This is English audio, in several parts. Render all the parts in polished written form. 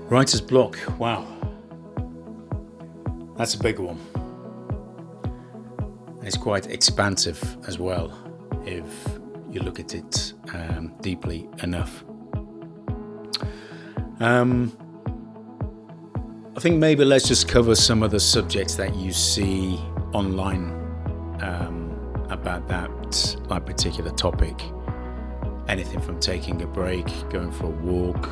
Writer's block. Wow, that's a big one. And it's quite expansive as well, if you look at it deeply enough. I think maybe let's just cover some of the subjects that you see online about that particular topic. Anything from taking a break, going for a walk,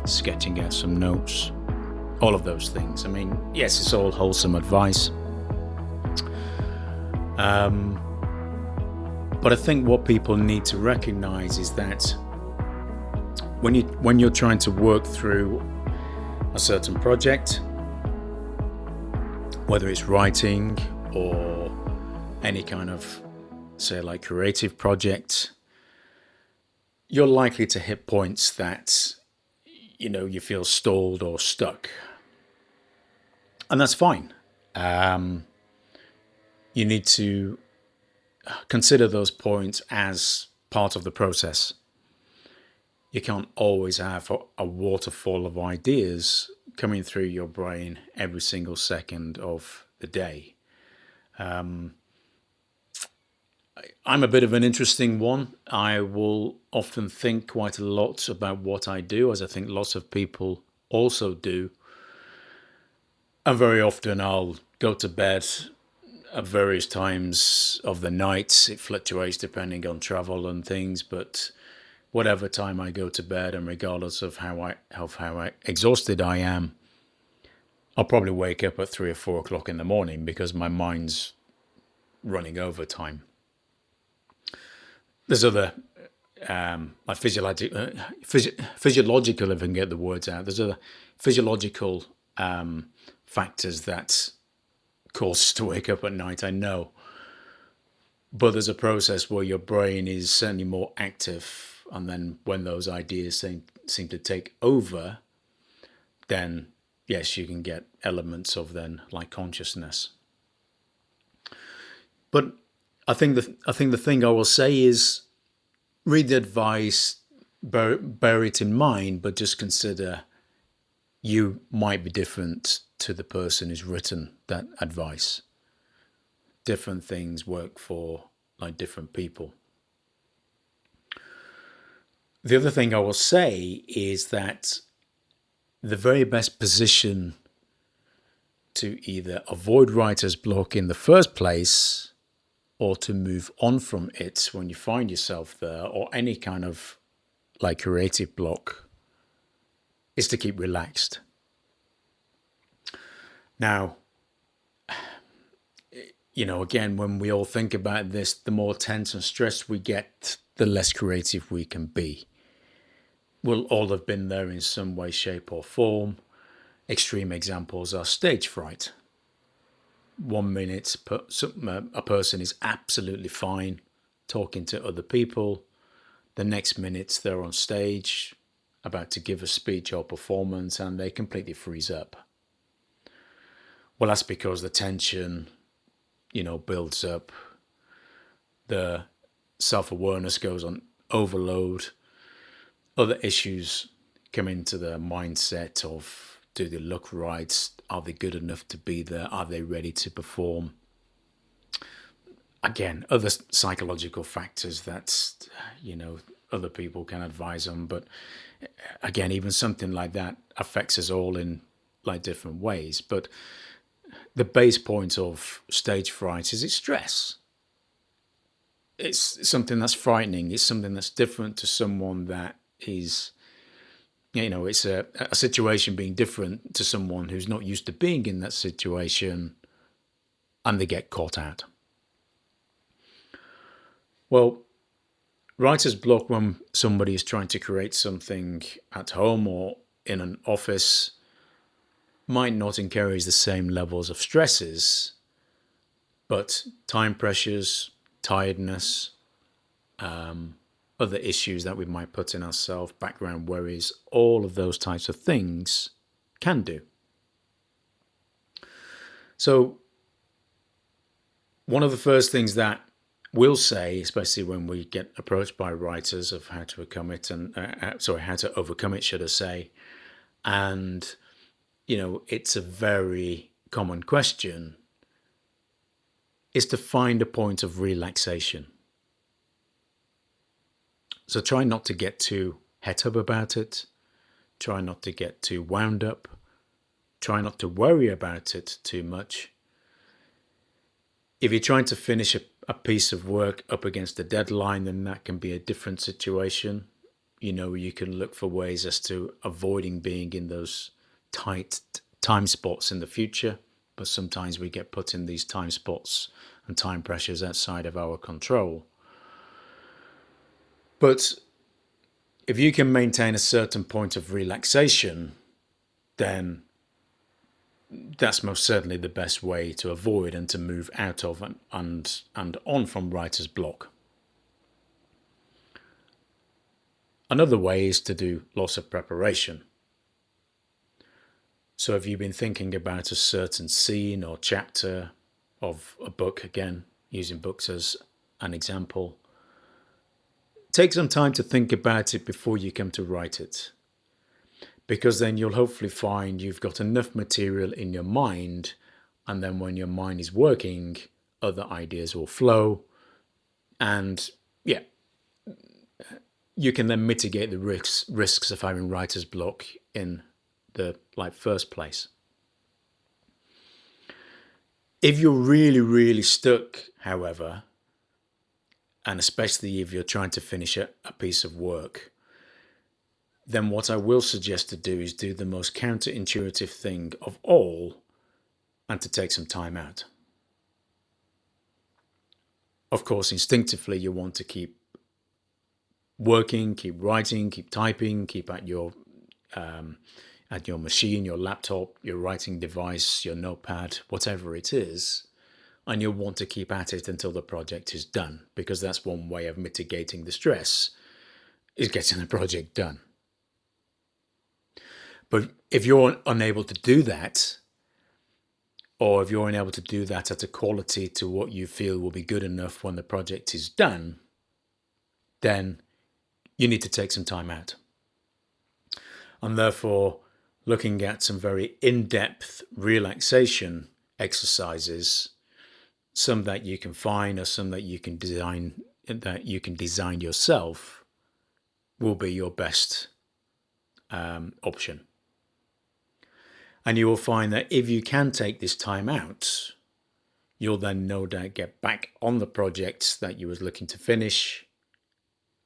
sketching out some notes, all of those things. I mean, yes, it's all wholesome advice. But I think what people need to recognize is that when you're trying to work through a certain project, whether it's writing or any kind of, say, like creative project, you're likely to hit points that, you feel stalled or stuck. And that's fine. You need to consider those points as part of the process. You can't always have a waterfall of ideas coming through your brain every single second of the day. I'm a bit of an interesting one. I will often think quite a lot about what I do, as I think lots of people also do. And very often I'll go to bed at various times of the night. It fluctuates depending on travel and things, but whatever time I go to bed, and regardless of how exhausted I am, I'll probably wake up at 3 or 4 o'clock in the morning because my mind's running overtime. There's other like physiological, if I can get the words out. There's other physiological factors that cause us to wake up at night, I know. But there's a process where your brain is certainly more active, and then when those ideas seem to take over, then yes, you can get elements of then like consciousness. But I think the thing I will say is, read the advice, bear it in mind, but just consider you might be different to the person who's written that advice. Different things work for like different people. The other thing I will say is that the very best position to either avoid writer's block in the first place or to move on from it when you find yourself there, or any kind of like creative block, is to keep relaxed. Now, again, when we all think about this, the more tense and stressed we get, the less creative we can be. We'll all have been there in some way, shape, or form. Extreme examples are stage fright. 1 minute, a person is absolutely fine talking to other people. The next minute, they're on stage about to give a speech or performance, and they completely freeze up. Well, that's because the tension, builds up. The self-awareness goes on overload. Other issues come into the mindset of, do they look right? Are they good enough to be there? Are they ready to perform? Again, other psychological factors that, other people can advise on. But again, even something like that affects us all in like different ways. But the base point of stage fright is it's stress. It's something that's frightening. It's something that's different to someone that is, it's a situation being different to someone who's not used to being in that situation, and they get caught out. Well, writer's block, when somebody is trying to create something at home or in an office, might not encourage the same levels of stresses, but time pressures, tiredness, other issues that we might put in ourselves, background worries, all of those types of things can do. So one of the first things that we'll say, especially when we get approached by writers of how to overcome it, should I say, And, it's a very common question, is to find a point of relaxation. So try not to get too het up about it. Try not to get too wound up. Try not to worry about it too much. If you're trying to finish a piece of work up against a deadline, then that can be a different situation. You can look for ways as to avoiding being in those tight time spots in the future. But sometimes we get put in these time spots and time pressures outside of our control. But if you can maintain a certain point of relaxation, then that's most certainly the best way to avoid and to move out of and on from writer's block. Another way is to do lots of preparation. So if you've been thinking about a certain scene or chapter of a book, again, using books as an example, take some time to think about it before you come to write it. Because then you'll hopefully find you've got enough material in your mind, and then when your mind is working, other ideas will flow, and you can then mitigate the risks of having writer's block in the first place. If you're really, really stuck, however, and especially if you're trying to finish a piece of work, then what I will suggest to do is do the most counterintuitive thing of all, and to take some time out. Of course, instinctively, you want to keep working, keep writing, keep typing, keep at your machine, your laptop, your writing device, your notepad, whatever it is, and you'll want to keep at it until the project is done, because that's one way of mitigating the stress, is getting the project done. But if you're unable to do that, or if you're unable to do that at a quality to what you feel will be good enough when the project is done, then you need to take some time out. And therefore, looking at some very in-depth relaxation exercises, some that you can find or some that you can design yourself, will be your best option. And you will find that if you can take this time out, you'll then no doubt get back on the project that you was looking to finish,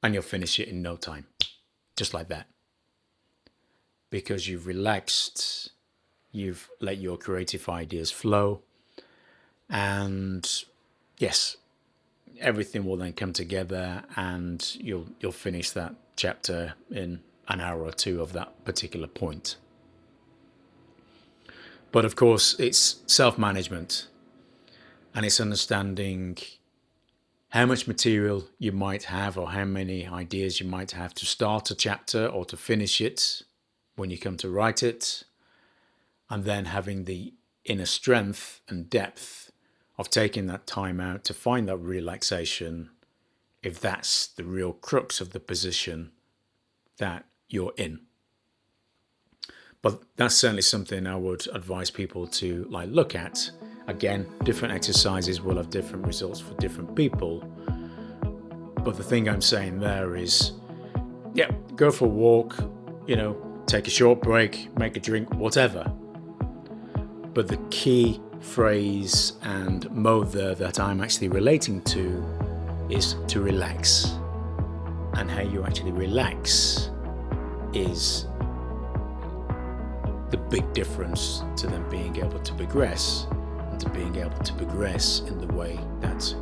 and you'll finish it in no time, just like that. Because you've relaxed, you've let your creative ideas flow, and yes, everything will then come together, and you'll finish that chapter in an hour or two of that particular point. But of course, it's self-management, and it's understanding how much material you might have, or how many ideas you might have to start a chapter or to finish it when you come to write it, and then having the inner strength and depth of taking that time out to find that relaxation, if that's the real crux of the position that you're in. But that's certainly something I would advise people to look at. Again, different exercises will have different results for different people. But the thing I'm saying there is, go for a walk, take a short break, make a drink, whatever. But the key phrase and mode there that I'm actually relating to is to relax. And how you actually relax is the big difference to them being able to progress, and to being able to progress in the way that